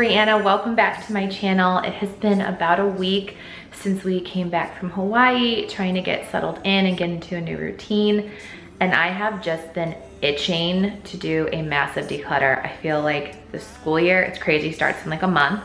Brianna. Welcome back to my channel. It has been about a week since we came back from Hawaii, trying to get settled in and get into a new routine. And I have just been itching to do a massive declutter. I feel like the school year, it's crazy, starts in like a month.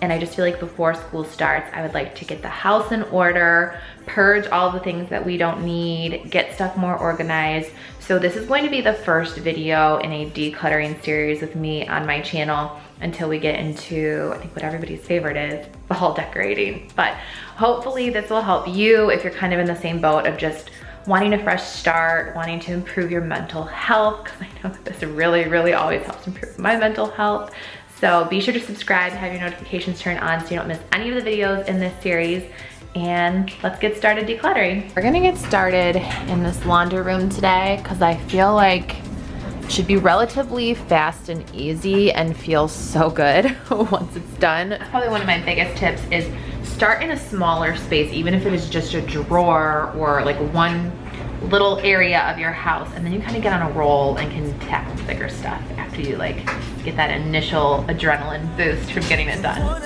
And I just feel like before school starts, I would like to get the house in order, purge all the things that we don't need, get stuff more organized. So this is going to be the first video in a decluttering series with me on my channel until we get into, I think, what everybody's favorite is, fall decorating. But hopefully this will help you if you're kind of in the same boat of just wanting a fresh start, wanting to improve your mental health, because I know that this really always helps improve my mental health. So be sure to subscribe, have your notifications turned on so you don't miss any of the videos in this series. And let's get started decluttering. We're gonna get started in this laundry room today because I feel like it should be relatively fast and easy and feel so good once it's done. That's probably one of my biggest tips is start in a smaller space, even if it is just a drawer or like one little area of your house, and then you kind of get on a roll and can tackle bigger stuff after you like get that initial adrenaline boost from getting it done.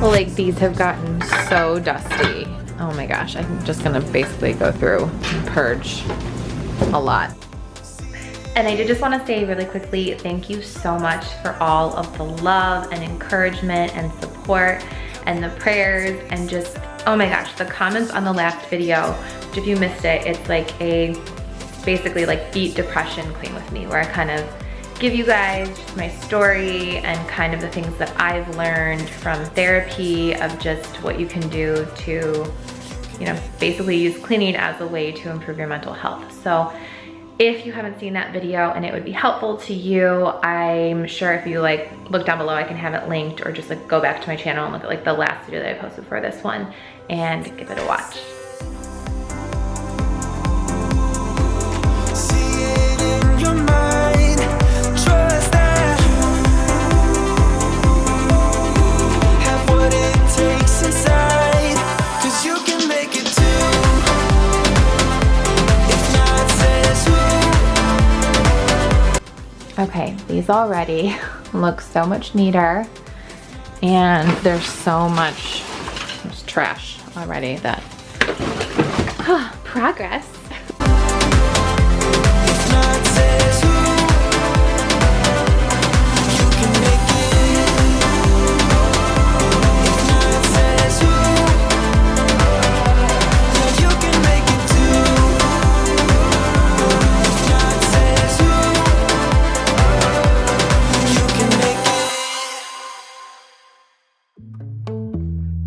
Like these have gotten so dusty. Oh my gosh, I'm just gonna basically go through and purge a lot. And I did just want to say really quickly, thank you so much for all of the love and encouragement and support and the prayers and just, oh my gosh, the comments on the last video, which if you missed it, it's like basically like beat depression clean with me, where I kind of give you guys just my story and kind of the things that I've learned from therapy of just what you can do to, you know, basically use cleaning as a way to improve your mental health. So if you haven't seen that video and it would be helpful to you, I'm sure if you like look down below, I can have it linked, or just like go back to my channel and look at like the last video that I posted for this one and give it a watch. Okay, these already look so much neater, and there's so much trash already that, progress.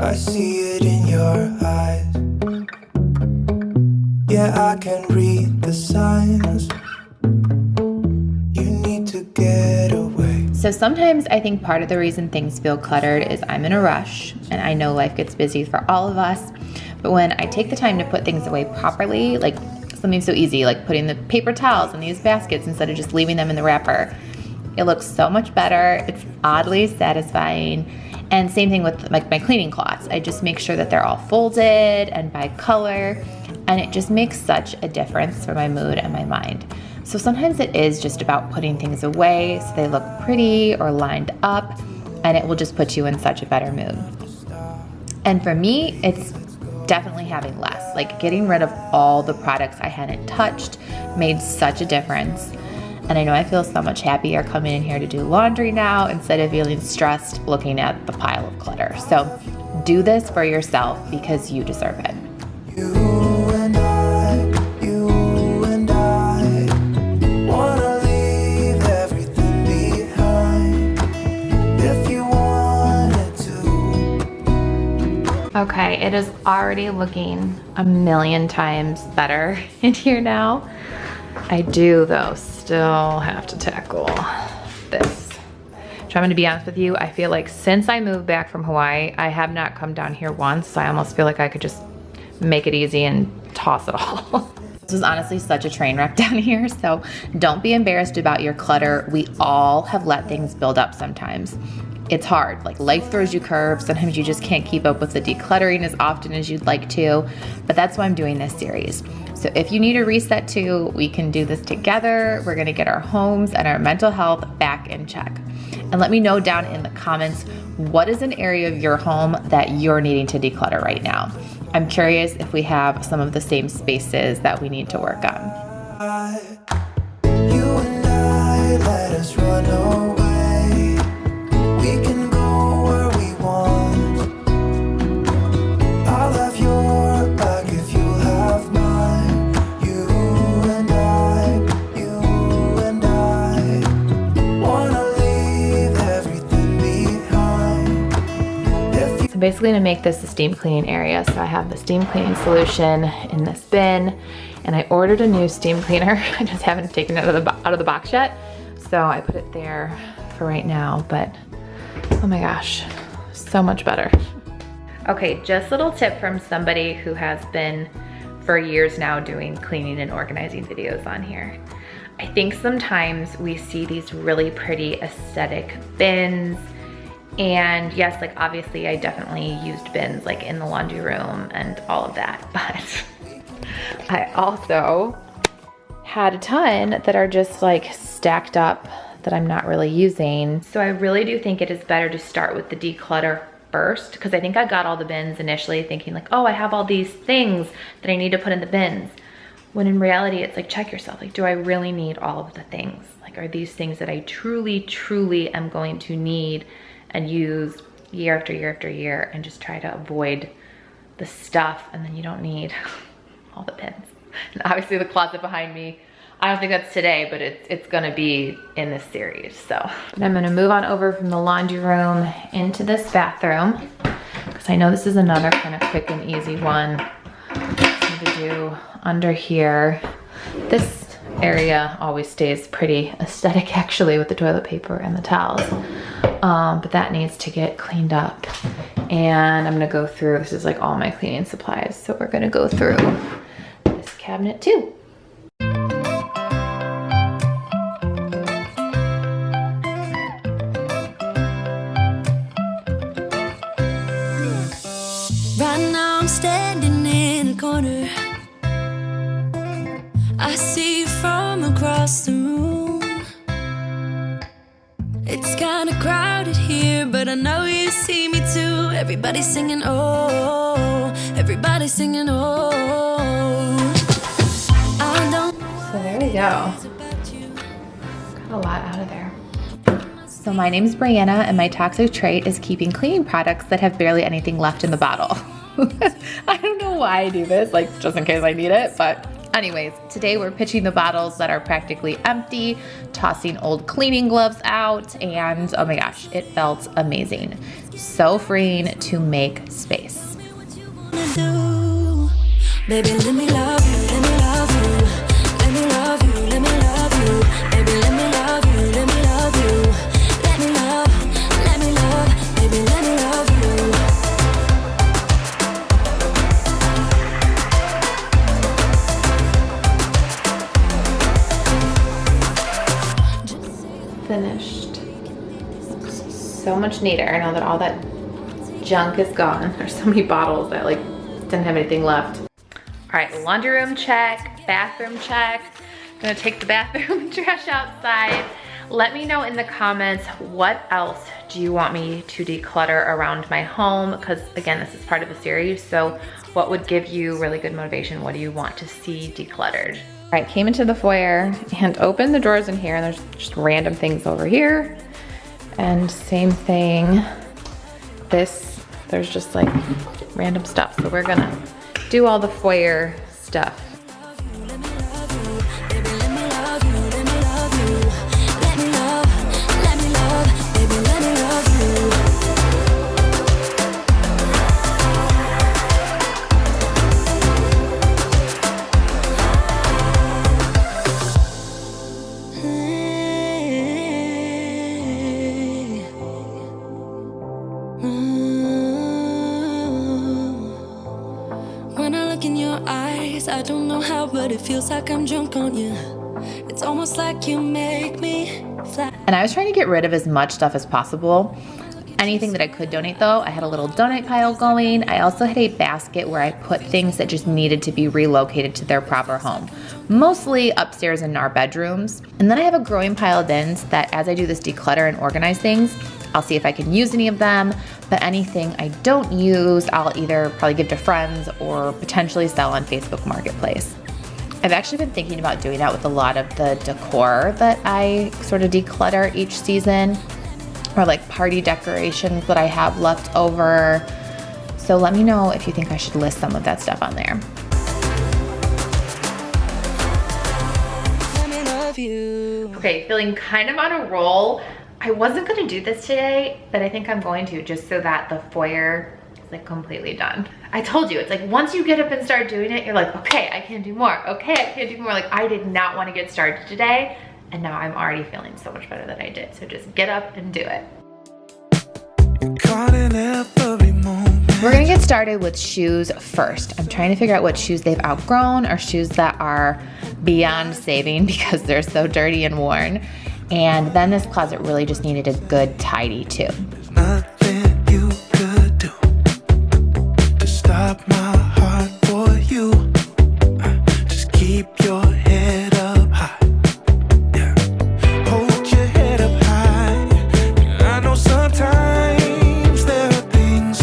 I see it in your eyes. Yeah, I can read the signs. You need to get away. So sometimes I think part of the reason things feel cluttered is I'm in a rush, and I know life gets busy for all of us. But when I take the time to put things away properly, like something so easy, like putting the paper towels in these baskets instead of just leaving them in the wrapper, it looks so much better. It's oddly satisfying. And same thing with like my cleaning cloths. I just make sure that they're all folded and by color, and it just makes such a difference for my mood and my mind. So sometimes it is just about putting things away so they look pretty or lined up, and it will just put you in such a better mood. And for me, it's definitely having less. Like getting rid of all the products I hadn't touched made such a difference. And I know I feel so much happier coming in here to do laundry now instead of feeling stressed looking at the pile of clutter. So do this for yourself because you deserve it. You and I wanna leave everything behind if you wanted to. Okay, it is already looking a million times better in here now. I do though still have to tackle this. So I'm gonna be honest with you, I feel like since I moved back from Hawaii, I have not come down here once. So I almost feel like I could just make it easy and toss it all. This is honestly such a train wreck down here, so don't be embarrassed about your clutter. We all have let things build up sometimes. it's hard. Like life throws you curves. Sometimes you just can't keep up with the decluttering as often as you'd like to, but that's why I'm doing this series. So if you need a reset too, we can do this together. We're gonna get our homes and our mental health back in check. And let me know down in the comments, what is an area of your home that you're needing to declutter right now? I'm curious if we have some of the same spaces that we need to work on. You and I, let us run away. We can go where we want. I'll have your back if you have mine. You and I wanna leave everything behind. So basically to make this a steam cleaning area, so I have the steam cleaning solution in this bin, and I ordered a new steam cleaner. I just haven't taken it out of the box yet. So I put it there for right now, but oh my gosh, so much better. Okay, just a little tip from somebody who has been for years now doing cleaning and organizing videos on here. I think sometimes we see these really pretty aesthetic bins, and yes, like obviously I definitely used bins like in the laundry room and all of that, but I also had a ton that are just like stacked up that I'm not really using. So I really do think it is better to start with the declutter first, because I think I got all the bins initially thinking like, oh, I have all these things that I need to put in the bins. When in reality, it's like, check yourself. Like, do I really need all of the things? Like, are these things that I truly, truly am going to need and use year after year after year, and just try to avoid the stuff, and then you don't need all the bins. And obviously the closet behind me, I don't think that's today, but it's gonna be in this series, so. And I'm gonna move on over from the laundry room into this bathroom, because I know this is another kind of quick and easy one to do under here. This area always stays pretty aesthetic actually with the toilet paper and the towels, but that needs to get cleaned up. And I'm gonna go through, this is like all my cleaning supplies, so we're gonna go through this cabinet too. Right now I'm standing in the corner. I see you from across the room. It's kinda crowded here, but I know you see me too. Everybody's singing, oh, everybody's singing, oh. I don't know. So there we go. Got a lot out of there. So my name's Brianna, and my toxic trait is keeping cleaning products that have barely anything left in the bottle. I don't know why I do this, like just in case I need it, but anyways, today we're pitching the bottles that are practically empty, tossing old cleaning gloves out, and oh my gosh, it felt amazing. So freeing to make space. Baby, let me love you, let me love you, let me love you, let me love you. Baby, let me love you, let me love you, let me love, baby, let me love you. Finished. Looks so much neater now that all that junk is gone. There's so many bottles that like didn't have anything left. All right, laundry room check, bathroom check. I'm gonna take the bathroom trash outside. Let me know in the comments, what else do you want me to declutter around my home? Because again, this is part of a series, so what would give you really good motivation? What do you want to see decluttered? All right, came into the foyer and opened the drawers in here, and there's just random things over here. And same thing, there's just like random stuff. So we're gonna do all the foyer stuff. I don't know how, but it feels like I'm drunk on you. It's almost like you make me fly. And I was trying to get rid of as much stuff as possible. anything that I could donate though. I had a little donate pile going. I also had a basket where I put things that just needed to be relocated to their proper home, mostly upstairs in our bedrooms. And then I have a growing pile of bins that as I do this declutter and organize things, I'll see if I can use any of them, but anything I don't use, I'll either probably give to friends or potentially sell on Facebook Marketplace. I've actually been thinking about doing that with a lot of the decor that I sort of declutter each season, or like party decorations that I have left over. So let me know if you think I should list some of that stuff on there. Let me love you. Okay, feeling kind of on a roll. I wasn't gonna do this today, but I think I'm going to, just so that the foyer is like completely done. I told you, it's like once you get up and start doing it, you're like, okay, I can do more. Okay, I can do more. Like I did not want to get started today, and now I'm already feeling so much better than I did. So just get up and do it. We're gonna get started with shoes first. I'm trying to figure out what shoes they've outgrown or shoes that are beyond saving because they're so dirty and worn. And then this closet really just needed a good tidy too. There's nothing you could do to stop my heart for you. Just keep your head up high. Yeah. Hold your head up high. I know sometimes there are things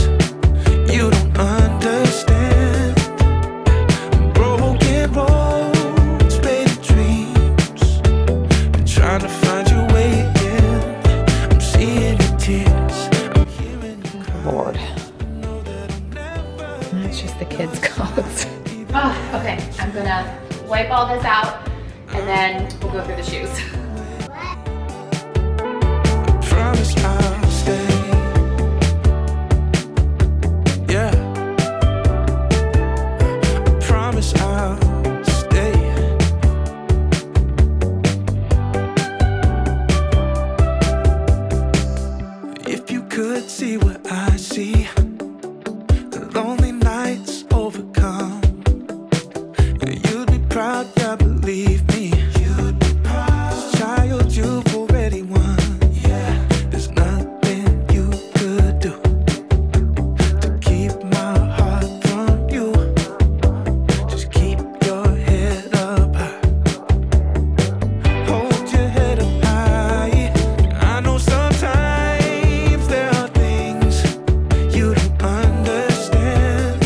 you don't understand. Broken roads, faded dreams. Been trying to find your way again. I'm seeing your tears. I'm hearing your cries. Lord. That's just the kids' clothes. Oh, okay. I'm gonna wipe all this out and then we'll go through the shoes. Promise I'll stay. Yeah. Promise I'll stay. If you could see what I see, the lonely nights overcome. You'd be proud, yeah, believe me. You'd be proud. Child, you've already won. Yeah, there's nothing you could do to keep my heart from you. Just keep your head up high. Hold your head up high. I know sometimes there are things you don't understand.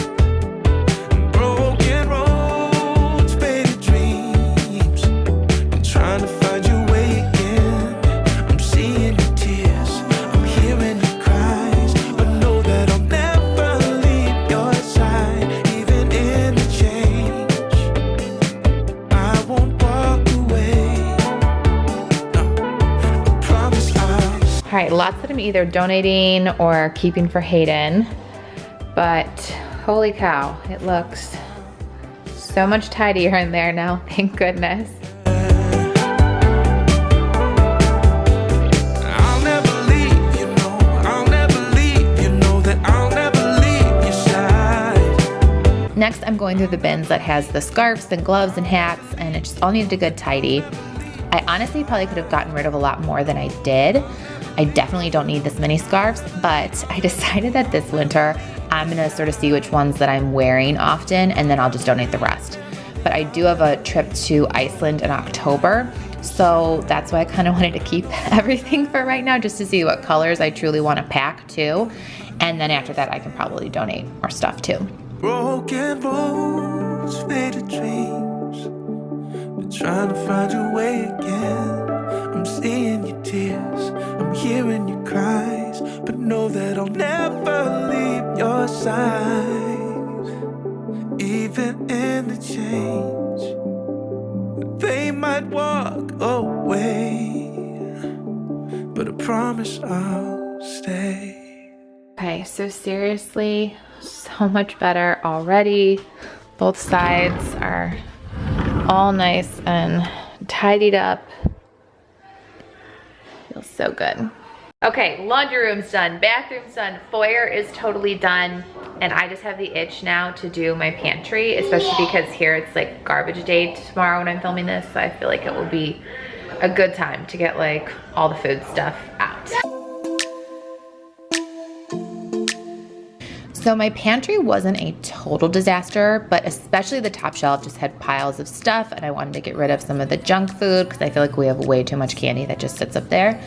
Broken roads, faded dreams. Been trying to find your way again. I'm seeing your tears, I'm hearing your cries, but know that I'll never leave your side, even in the change. I won't walk away. No, I promise I'll. All right, lots that I'm either donating or keeping for Hayden, but holy cow, it looks so much tidier in there now, thank goodness. I'll never leave, you know. I'll never leave, you know that I'll never leave your side. Next, I'm going through the bins that has the scarves and gloves and hats, and it just all needed a good tidy. I honestly probably could have gotten rid of a lot more than I did. I definitely don't need this many scarves, but I decided that this winter, I'm gonna sort of see which ones that I'm wearing often, and then I'll just donate the rest. But I do have a trip to Iceland in October, so that's why I kind of wanted to keep everything for right now, just to see what colors I truly want to pack too. And then after that, I can probably donate more stuff too. Broken roads, faded dreams. Been trying to find your way again. I'm seeing your tears, I'm hearing your cries, but know that I'll never leave your side, even in the change. They might walk away, but I promise I'll stay. Okay, so seriously, so much better already. Both sides are all nice and tidied up. Feels so good. Okay, laundry room's done, bathroom's done, foyer is totally done, and I just have the itch now to do my pantry, especially because here it's like garbage day tomorrow when I'm filming this, so I feel like it will be a good time to get like all the food stuff out. So my pantry wasn't a total disaster, but especially the top shelf just had piles of stuff, and I wanted to get rid of some of the junk food because I feel like we have way too much candy that just sits up there.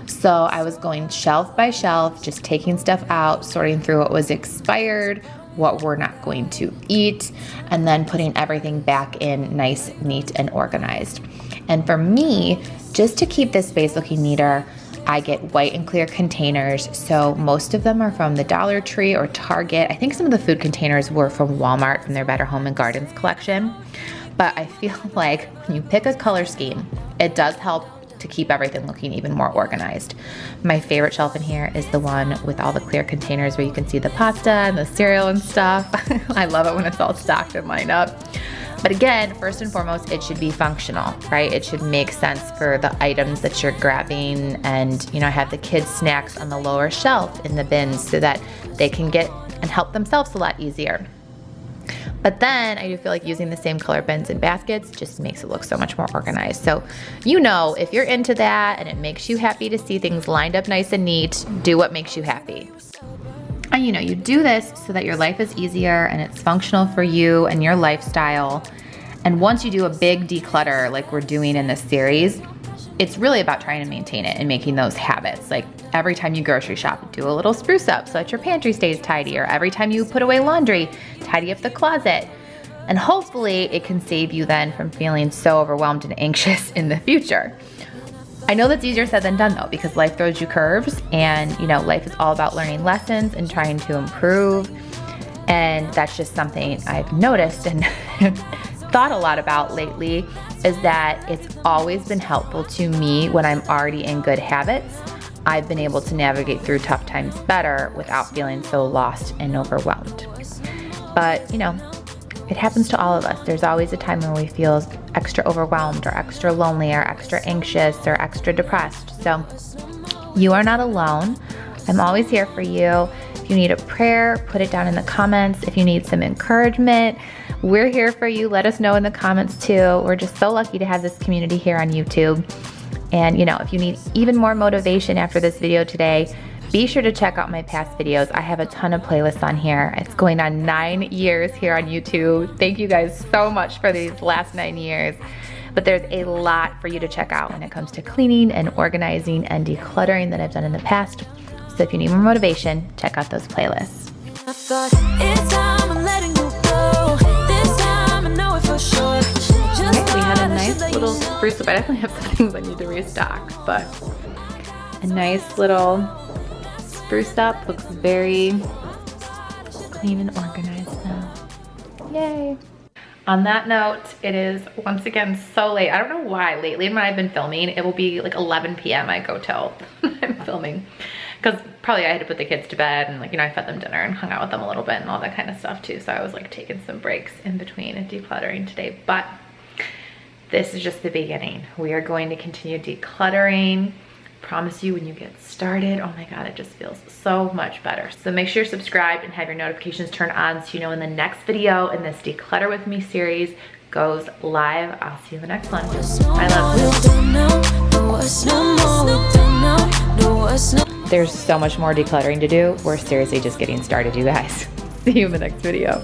So I was going shelf by shelf, just taking stuff out, sorting through what was expired, what we're not going to eat, and then putting everything back in nice, neat, and organized. And for me, just to keep this space looking neater, I get white and clear containers. So most of them are from the Dollar Tree or Target. I think some of the food containers were from Walmart from their Better Home and Gardens collection. But I feel like when you pick a color scheme, it does help to keep everything looking even more organized. My favorite shelf in here is the one with all the clear containers where you can see the pasta and the cereal and stuff. I love it when it's all stacked and lined up. But again, first and foremost, it should be functional, right? It should make sense for the items that you're grabbing. And, you know, I have the kids' snacks on the lower shelf in the bins so that they can get and help themselves a lot easier. But then I do feel like using the same color bins and baskets just makes it look so much more organized. So, you know, if you're into that and it makes you happy to see things lined up nice and neat, do what makes you happy. And you know, you do this so that your life is easier and it's functional for you and your lifestyle. And once you do a big declutter like we're doing in this series, it's really about trying to maintain it and making those habits. Like every time you grocery shop, do a little spruce up so that your pantry stays tidy, or every time you put away laundry, tidy up the closet. And hopefully it can save you then from feeling so overwhelmed and anxious in the future. I know that's easier said than done though, because life throws you curves, and you know, life is all about learning lessons and trying to improve. And that's just something I've noticed and thought a lot about lately, is that it's always been helpful to me when I'm already in good habits. I've been able to navigate through tough times better without feeling so lost and overwhelmed. But you know, it happens to all of us. There's always a time when we feel extra overwhelmed or extra lonely or extra anxious or extra depressed. So you are not alone. I'm always here for you. If you need a prayer, put it down in the comments. If you need some encouragement, we're here for you. Let us know in the comments too. We're just so lucky to have this community here on YouTube. And you know, if you need even more motivation after this video today, be sure to check out my past videos. I have a ton of playlists on here. It's going on 9 years here on YouTube. Thank you guys so much for these last 9 years. But there's a lot for you to check out when it comes to cleaning and organizing and decluttering that I've done in the past. So if you need more motivation, check out those playlists. I thought it's time I'm letting you go. This time I know it for sure. Okay, we had a nice little spruce up. I definitely have some things I need to restock, but a nice little spruce up. Looks very clean and organized now. Yay. On that note, it is once again so late. I don't know why lately when I've been filming, it will be like 11 p.m. I go till I'm filming. Because probably I had to put the kids to bed and like, you know, I fed them dinner and hung out with them a little bit and all that kind of stuff too. So I was like taking some breaks in between and decluttering today. But this is just the beginning. We are going to continue decluttering. Promise you, when you get started, oh my God, it just feels so much better. So make sure you're subscribed and have your notifications turned on so you know when the next video in this Declutter With Me series goes live. I'll see you in the next one. I love you. There's so much more decluttering to do. We're seriously just getting started, you guys. See you in the next video.